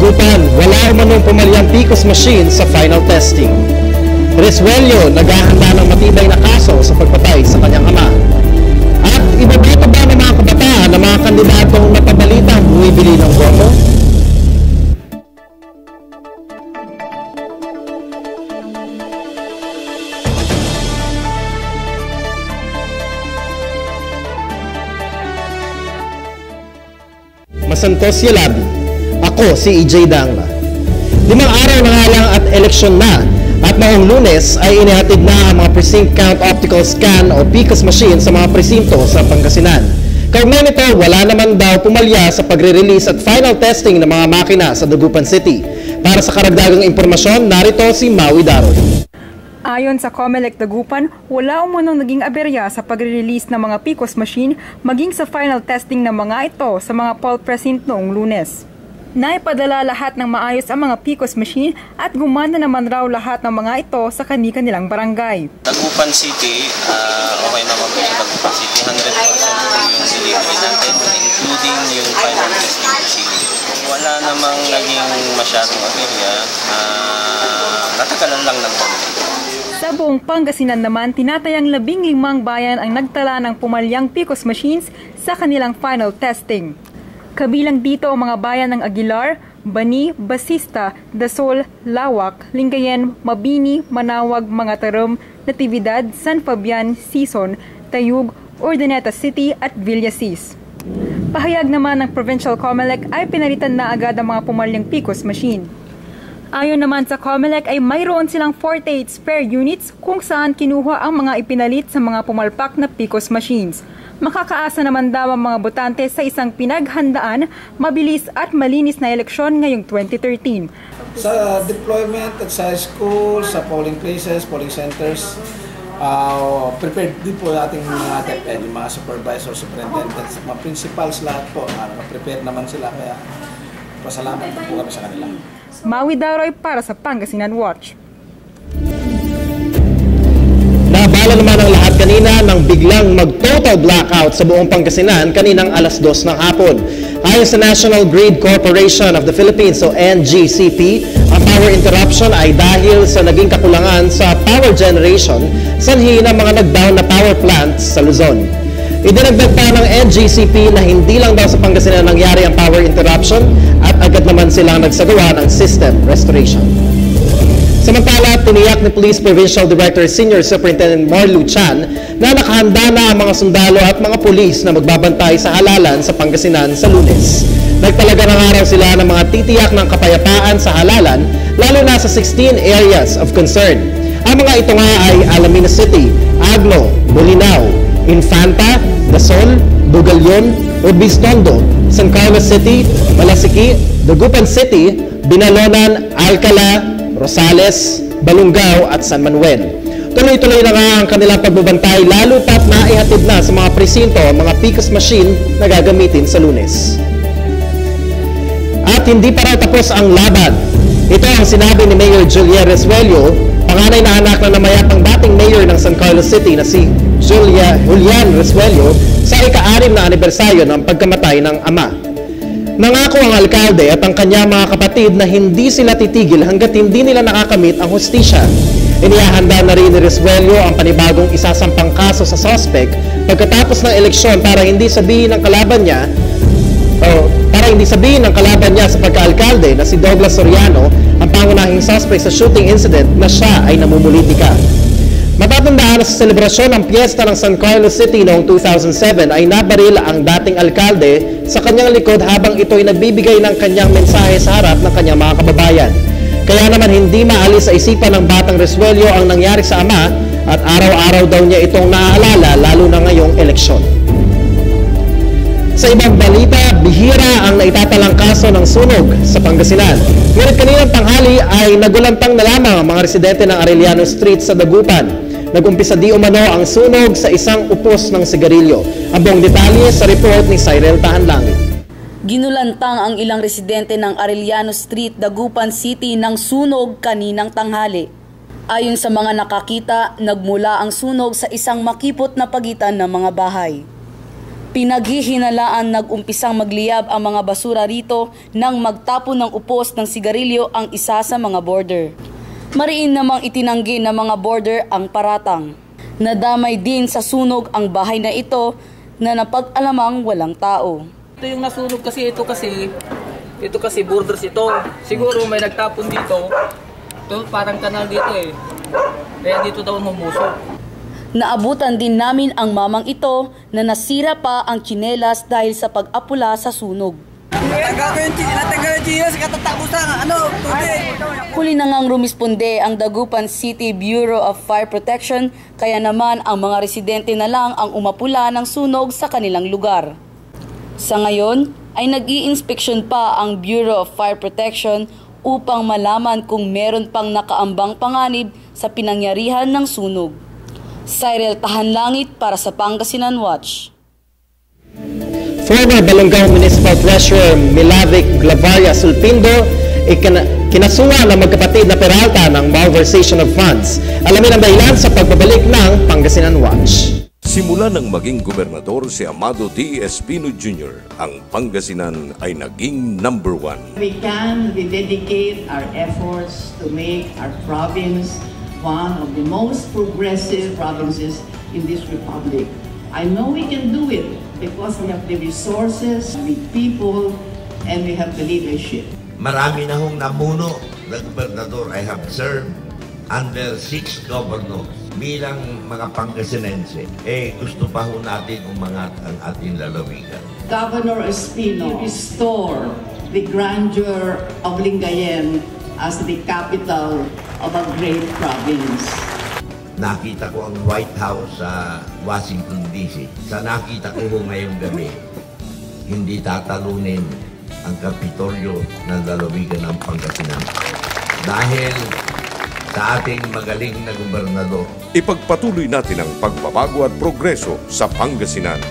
Dagupan, wala umanong pumalyang PCOS machine sa final testing. Resuello, naghahanda ng matibay na kaso sa pagpatay sa kanyang ama. At ibabato ba ng mga kabataan na mga kandidatong napabalitang bumibili ng boto? Masantos Yalabi. Ako si EJ Dangla. 5 araw na nga lang at eleksyon na at noong Lunes ay inihatid na ang mga precinct count optical scan o PCOS machine sa mga presinto sa Pangasinan. Kaugnay nito, wala naman daw pumalya sa pagre-release at final testing ng mga makina sa Dagupan City. Para sa karagdagang impormasyon, narito si Maui Daroy. Ayon sa COMELEC Dagupan, wala umunong naging aberya sa pagre-release ng mga PCOS machine maging sa final testing ng mga ito sa mga poll precinct noong Lunes. Naipadala lahat ng maayos ang mga PCOS machine at gumana naman raw lahat ng mga ito sa kani-kanilang barangay. Dagupan City, okay naman po sa Dagupan City, 100% yung delivery natin, including yung final testing machine. Wala namang naging masyadong aberya, natagalan lang ng konti. Sa buong Pangasinan naman, tinatayang 15 bayan ang nagtala ng pumalyang PCOS machines sa kanilang final testing. Kabilang dito ang mga bayan ng Aguilar, Bani, Basista, Dasol, Lawak, Lingayen, Mabini, Manawag, Mangatarem, Natividad, San Fabian, Sison, Tayug, Urdaneta City at Villasis. Pahayag naman ng Provincial COMELEC ay pinalitan na agad ang mga pumalyang PCOS machine. Ayon naman sa COMELEC ay mayroon silang 48 spare units kung saan kinuha ang mga ipinalit sa mga pumalpak na PCOS machines. Makakaasa naman daw ang mga botante sa isang pinaghandaan, mabilis at malinis na eleksyon ngayong 2013. Sa deployment at sa school, sa polling places, polling centers, prepared din po ating mga TEPED, yung mga supervisors, superintendents, mga principals lahat po, prepare naman sila kaya pasalamat po kami sa kanila. Maui Daroy para sa Pangasinan Watch. Nabala naman ang lahat kanina nang biglang mag-total blackout sa buong Pangasinan kaninang alas 2 ng hapon. Ayon sa National Grid Corporation of the Philippines o NGCP, ang power interruption ay dahil sa naging kakulangan sa power generation sanhi ng mga nag-down na power plants sa Luzon. Idinagdag pa ng NGCP na hindi lang daw sa Pangasinan nangyari ang power interruption at agad naman silang nagsagawa ng system restoration. Samantala, tiniyak ni Police Provincial Director Senior Superintendent Marlu Chan na nakahanda na ang mga sundalo at mga pulis na magbabantay sa halalan sa Pangasinan sa Lunes. Nagtalaga ng araw sila ng mga titiyak ng kapayapaan sa halalan, lalo na sa 16 areas of concern. Ang mga ito nga ay Alamina City, Agno, Bolinao, Infanta, Dasol, Bugalyon, Urbistondo, San Carlos City, Malasiki, Dagupan City, Binalonan, Alcala, Rosales, Balungao at San Manuel. Tuloy-tuloy na nga ang kanilang pagbabantay lalo pat naihatid na sa mga presinto ang mga PCOS machine na gagamitin sa Lunes. At hindi pa raw tapos ang laban. Ito ang sinabi ni Mayor Julia Resuello, panganay na anak na namayapang dating mayor ng San Carlos City na si Julian Resuello sa ika-6 na anibersaryo ng pagkamatay ng ama. Nangako ang alkalde at ang kanyang mga kapatid na hindi sila titigil hanggat hindi nila nakakamit ang hustisya. Inihahanda na rin ni Resuello ang panibagong isasampang kaso sa suspect pagkatapos ng eleksyon para hindi sabihin ng kalaban niya sa pagka-alkalde na si Douglas Soriano ang pangunahing suspect sa shooting incident na siya ay namumulitika. Matatandaan na sa selebrasyon ng piyesta ng San Carlos City noong 2007 ay nabaril ang dating alkalde sa kanyang likod habang ito ay nagbibigay ng kanyang mensahe sa harap ng kanyang mga kababayan. Kaya naman hindi maalis sa isipan ng batang Resuello ang nangyari sa ama at araw-araw daw niya itong naaalala lalo na ngayong eleksyon. Sa ibang balita, bihira ang naitatalang kaso ng sunog sa Pangasinan. Ngunit kaninang tanghali ay nagulantang na lamang ang mga residente ng Arellano Street sa Dagupan. Nag-umpisa di umano ang sunog sa isang upos ng sigarilyo. Ang buong detalye sa report ni Cyril Tahanlangit. Ginulantang ang ilang residente ng Arellano Street, Dagupan City ng sunog kaninang tanghali. Ayon sa mga nakakita, nagmula ang sunog sa isang makipot na pagitan ng mga bahay. Pinaghihinalaan nag-umpisang magliyab ang mga basura rito nang magtapon ng upos ng sigarilyo ang isa sa mga border. Mariin namang itinanggi ng mga border ang paratang. Nadamay din sa sunog ang bahay na ito na napag-alamang walang tao. Ito yung nasunog kasi ito kasi borders ito. Siguro may nagtapon dito. Ito parang kanal dito eh. Kaya dito daw humusok. Naabutan din namin ang mamang ito na nasira pa ang tsinelas dahil sa pag-apula sa sunog. Huli na ngang rumisponde ang Dagupan City Bureau of Fire Protection, kaya naman ang mga residente na lang ang umapula ng sunog sa kanilang lugar. Sa ngayon ay nag-i-inspeksyon pa ang Bureau of Fire Protection upang malaman kung meron pang nakaambang panganib sa pinangyarihan ng sunog. Cyril Tahanlangit para sa Pangasinan Watch. Former Balongaw Municipal Treasurer Milavic Glavaria Sulpindo kinasuwa ng magkapatid na Peralta ng malversation of funds. Alamin ang dahilan sa pagbabalik ng Pangasinan Watch. Simula nang maging gobernador si Amado T. Espino Jr., ang Pangasinan ay naging number 1. We can rededicate our efforts to make our province one of the most progressive provinces in this republic. I know we can do it because we have the resources, the people, and we have the leadership. Marami na hong namuno na gobernador. I have served under 6 governors. Bilang mga Pangasinense, gusto pa ho natin umangat ang ating lalawigan. Governor Espino, restore the grandeur of Lingayen as the capital of a great province. Nakita ko ang White House sa Washington DC. Sa nakita ko ngayong gabi, hindi tatalunin ang Kapitolyo ng lalawigan ng Pangasinan. Dahil sa ating magaling na gobernador. Ipagpatuloy natin ang pagbabago at progreso sa Pangasinan.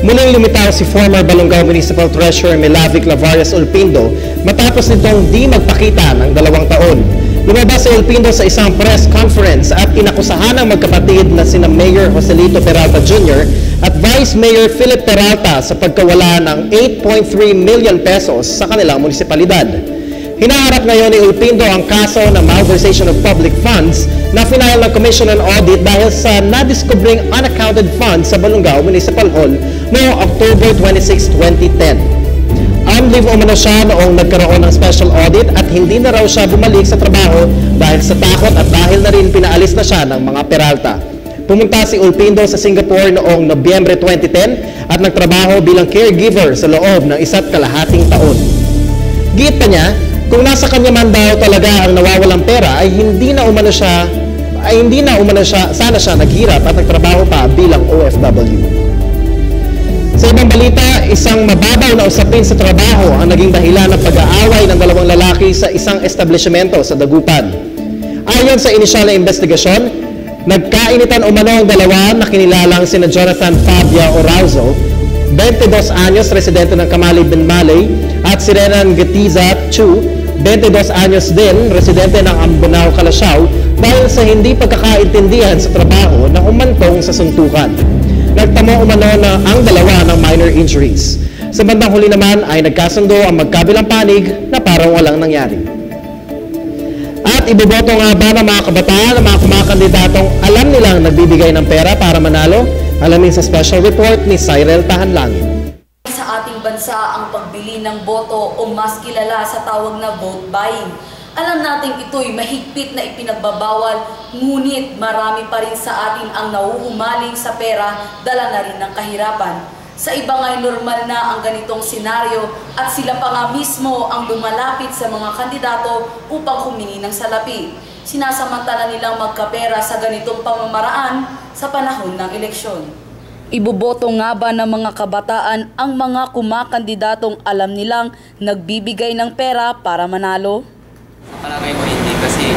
Muling lumitaw si former Balongaw Municipal Treasurer Milavic Glavaria Sulpindo matapos nitong di magpakita ng 2 taon. Lumabas si Sulpindo sa isang press conference at inakusahan ng magkapatid na sina Mayor Joselito Peralta Jr. at Vice Mayor Philip Peralta sa pagkawala ng 8.3 million pesos sa kanilang munisipalidad. Hinaharap ngayon ni Sulpindo ang kaso ng malversation of public funds na final ng Commission on Audit dahil sa nadiskubring unaccounted funds sa Balongaw Municipal Hall noong October 26, 2010. On-leave umano siya noong nagkaroon ng special audit at hindi na raw siya bumalik sa trabaho dahil sa takot at dahil na rin pinaalis na siya ng mga Peralta. Pumunta si Sulpindo sa Singapore noong Nobyembre 2010 at nagtrabaho bilang caregiver sa loob ng 1.5 taon. Giit pa niya, kung nasa kanya man daw talaga ang nawawalang pera ay hindi na umano siya sana siya naghirap at nagtrabaho pa bilang OFW. Sa ibang balita, isang mababaw na usapin sa trabaho ang naging dahilan ng pag-aaway ng 2 lalaki sa isang establishmento sa Dagupan. Ayon sa inisyal na investigasyon, nagkainitan umano ang 2 na kinilalang sina Jonathan Fabia Orauzo, 22 anyos, residente ng Camali Benmaley, at si Renan Getiza Chu, 22 anyos din, residente ng Ambonao, Calasiao, dahil sa hindi pagkakaintindihan sa trabaho na humantong sa suntukan. Nagtamo umano na ang 2 ng minor injuries. Sa bandang huli naman ay nagkasundo ang magkabilang panig na parang walang nangyari. At iboboto nga ba ng mga kabataan ng mga kumakandidatong alam nilang nagbibigay ng pera para manalo? Alamin sa special report ni Cyril Tahanlangit. Sa ating bansa ang pagbili ng boto o mas kilala sa tawag na vote buying. Alam nating ito'y mahigpit na ipinagbabawal, ngunit marami pa rin sa atin ang nauhumaling sa pera, dala na rin ng kahirapan. Sa iba nga'y normal na ang ganitong senaryo at sila pa nga mismo ang lumalapit sa mga kandidato upang humingi ng salapi. Sinasamantala nilang magkapera sa ganitong pamamaraan sa panahon ng eleksyon. Iboboto nga ba ng mga kabataan ang mga kumakandidatong alam nilang nagbibigay ng pera para manalo? Palagay ko hindi, kasi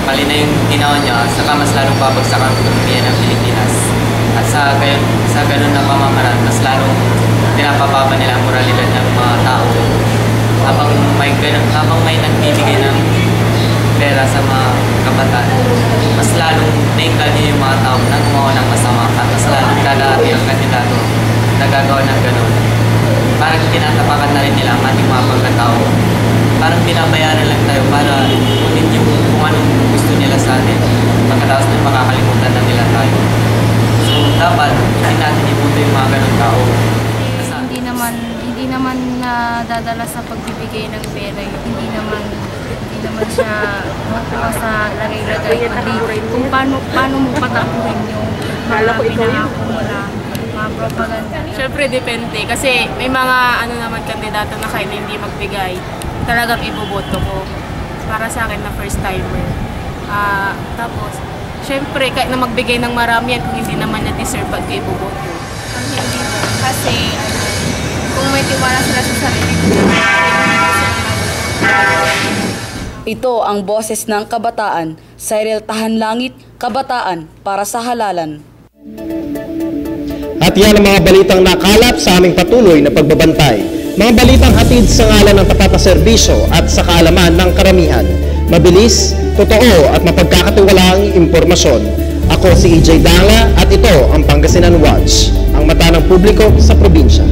mali na yung ginawa niya, saka mas lalong babagsak ang ekonomiya ng Pilipinas. At sa ganun na pamamaraan, mas lalong pinapababa nila ang moralidad ng mga tao. Habang may nagbibigay ng pera sa mga kabataan, mas lalong naingganyo yung mga tao na gumawa ng masama at mas lalong dadami ang kandidato na gagawa ng ganun. Parang tinatapakan na rin nila ang ating mga pagkatao. Parang binabayaran lang tayo para ulit yung kung anong gusto nila sa atin. Pagkatapos na makakalimutan na nila tayo. So dapat hindi natin ibuto yung mga ganun tao. Hindi naman nadadala sa pagbibigay ng pera. Hindi naman siya makuha sa lagay-lagay. Kung paano mo patakuhin yung mga pinangako mo na mga propaganda. Siyempre depende kasi may mga kandidato na kahit hindi magbigay, talagang iboboto ko. Para sa akin na first timer. Tapos, syempre kahit na magbigay ng marami yan, kung hindi naman niya deserve, ba't ko iboboto? Hindi mo. Kasi kung may tiwala sila sa sarili ko, ito ang boses ng kabataan. Cyril Tahanlangit, Kabataan para sa Halalan. At yan ang mga balitang nakalap sa aming patuloy na pagbabantay. Mga balitang hatid sa ngalan ng tapat na serbisyo at sa kaalaman ng karamihan. Mabilis, totoo at mapagkakatiwalaang impormasyon. Ako si EJ Danga at ito ang Pangasinan Watch, ang mata ng publiko sa probinsya.